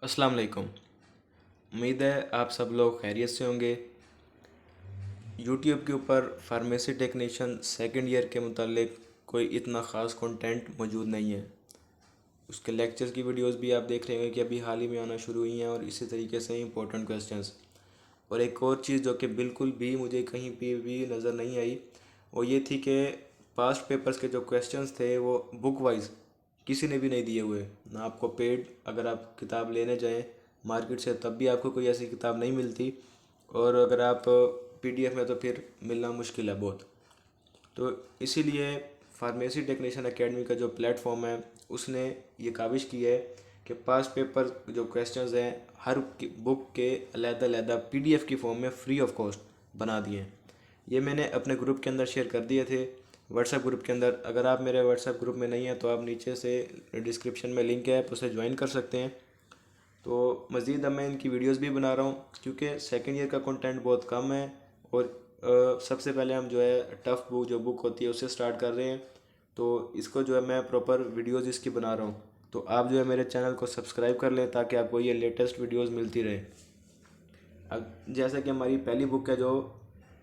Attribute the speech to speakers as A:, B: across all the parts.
A: अस्सलाम वालेकुम। उम्मीद है आप सब लोग खैरियत से होंगे। यूट्यूब के ऊपर फार्मेसी टेक्नीशियन सेकंड ईयर के मुतालिक कोई इतना ख़ास कंटेंट मौजूद नहीं है। उसके लेक्चर्स की वीडियोस भी आप देख रहे होंगे कि अभी हाल ही में आना शुरू हुई हैं, और इसी तरीके से इंपॉर्टेंट क्वेश्चंस। और एक और चीज़ जो कि बिल्कुल भी मुझे कहीं पे भी नज़र नहीं आई, वो ये थी कि पास्ट पेपर्स के जो क्वेश्चंस थे वो बुक वाइज किसी ने भी नहीं दिए हुए। ना आपको पेड, अगर आप किताब लेने जाएं मार्केट से तब भी आपको कोई ऐसी किताब नहीं मिलती, और अगर आप पीडीएफ में तो फिर मिलना मुश्किल है बहुत। तो इसीलिए फार्मेसी टेक्नीशियन एकेडमी का जो प्लेटफॉर्म है उसने ये काविश की है कि पास्ट पेपर जो क्वेश्चंस हैं हर बुक के अलग-अलग पीडीएफ की फॉर्म में फ्री ऑफ कॉस्ट बना दिए हैं। ये मैंने अपने ग्रुप के अंदर शेयर कर दिए थे, व्हाट्सएप ग्रुप के अंदर। अगर आप मेरे व्हाट्सएप ग्रुप में नहीं हैं तो आप नीचे से डिस्क्रिप्शन में लिंक है, आप उसे ज्वाइन कर सकते हैं। तो मज़ीद अब मैं इनकी वीडियोस भी बना रहा हूँ क्योंकि सेकेंड ईयर का कंटेंट बहुत कम है। और सबसे पहले हम जो है टफ़ बुक जो बुक होती है उससे स्टार्ट कर रहे हैं। तो इसको जो है मैं प्रॉपर वीडियोस इसकी बना रहा हूँ। तो आप जो है मेरे चैनल को सब्सक्राइब कर लें ताकि आपको ये लेटेस्ट वीडियोस मिलती रहे। अब जैसा कि हमारी पहली बुक है जो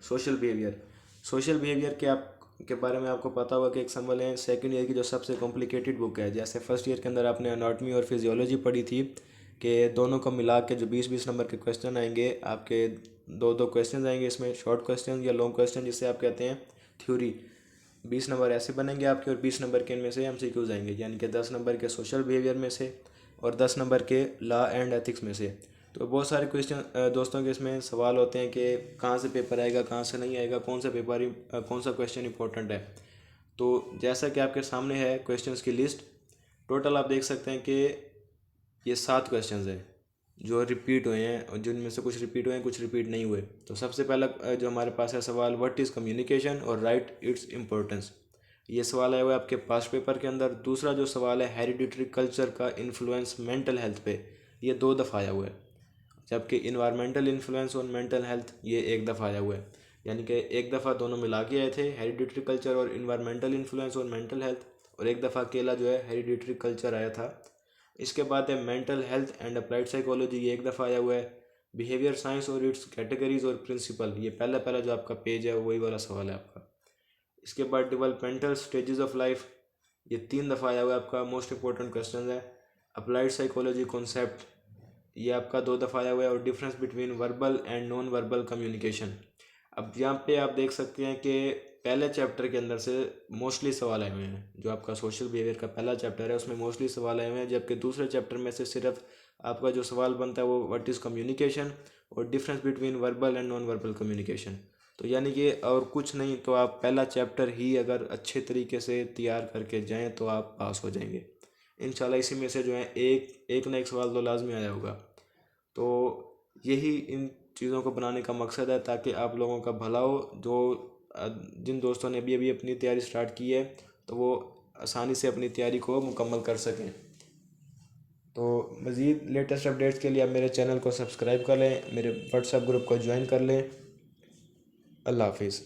A: सोशल बिहेवियर के आप के बारे में आपको पता होगा कि एक समझ लें सेकेंड ईयर की जो सबसे कॉम्प्लिकेटेड बुक है। जैसे फर्स्ट ईयर के अंदर आपने अनाटमी और फिजियोलॉजी पढ़ी थी कि दोनों को मिला के जो 20-20 नंबर के क्वेश्चन आएंगे आपके, दो दो क्वेश्चन आएंगे इसमें, शॉर्ट क्वेश्चन या लॉन्ग क्वेश्चन जिसे आप कहते हैं थ्योरी। 20 नंबर ऐसे बनेंगे आपके और 20 नंबर के इनमें से एमसीक्यूज आएंगे, यानी कि 10 नंबर के सोशल बिहेवियर में से और 10 नंबर के लॉ एंड एथिक्स में से। तो बहुत सारे क्वेश्चन दोस्तों के इसमें सवाल होते हैं कि कहाँ से पेपर आएगा, कहाँ से नहीं आएगा, कौन सा क्वेश्चन इंपॉर्टेंट है। तो जैसा कि आपके सामने है क्वेश्चंस की लिस्ट, टोटल आप देख सकते हैं कि ये 7 क्वेश्चंस हैं जो रिपीट हुए हैं, और जिनमें से कुछ रिपीट हुए हैं कुछ रिपीट नहीं हुए। तो सबसे पहला जो हमारे पास है सवाल, व्हाट इज़ कम्युनिकेशन और राइट इट्स इम्पोर्टेंस। ये सवाल आया हुआ है आपके पास्ट पेपर के अंदर। दूसरा जो सवाल है, हेरिडिटरी कल्चर का इन्फ्लुएंस मेंटल हेल्थ पे, ये 2 दफ़ा आया हुआ है। जबकि environmental influence on mental health ये 1 दफ़ा आया हुआ है। यानी कि 1 दफ़ा दोनों मिला के आए थे, हेरिडिटरी कल्चर और environmental influence on mental health, और 1 दफ़ा अकेला जो है हेरिडिटरी कल्चर आया था। इसके बाद है mental health and applied psychology, ये 1 दफ़ा आया हुआ है। बिहेवियर साइंस और इट्स कैटेगरीज और प्रिंसिपल, ये पहला पहला जो आपका पेज है वही वाला सवाल है आपका। इसके बाद डेवलपमेंटल स्टेजेस ऑफ लाइफ, ये 3 दफ़ा आया हुआ है आपका, मोस्ट इंपॉर्टेंट क्वेश्चन है। अप्लाइड साइकोलॉजी कॉन्सेप्ट, ये आपका 2 दफ़ा आया हुआ है। और difference between verbal and non verbal communication. अब यहाँ पे आप देख सकते हैं कि पहले चैप्टर के अंदर से मोस्टली सवाल आए हुए हैं। जो आपका सोशल बिहेवियर का पहला चैप्टर है उसमें मोस्टली सवाल आए हुए हैं, जबकि दूसरे चैप्टर में से सिर्फ आपका जो सवाल बनता है वो व्हाट इज़ कम्युनिकेशन और difference between verbal and non verbal communication. तो यानी कि और कुछ नहीं, तो आप पहला चैप्टर ही अगर अच्छे तरीके से तैयार करके जाएँ तो आप पास हो जाएंगे इंशाल्लाह। इसी में से जो है एक एक ना एक सवाल तो लाजमी आया होगा। तो यही इन चीज़ों को बनाने का मकसद है ताकि आप लोगों का भला हो। जो जिन दोस्तों ने अभी अभी अपनी तैयारी स्टार्ट की है तो वो आसानी से अपनी तैयारी को मुकम्मल कर सकें। तो मज़ीद लेटेस्ट अपडेट्स के लिए आप मेरे चैनल को सब्सक्राइब कर लें, मेरे व्हाट्सएप ग्रुप को ज्वाइन कर लें। अल्लाह हाफिज़।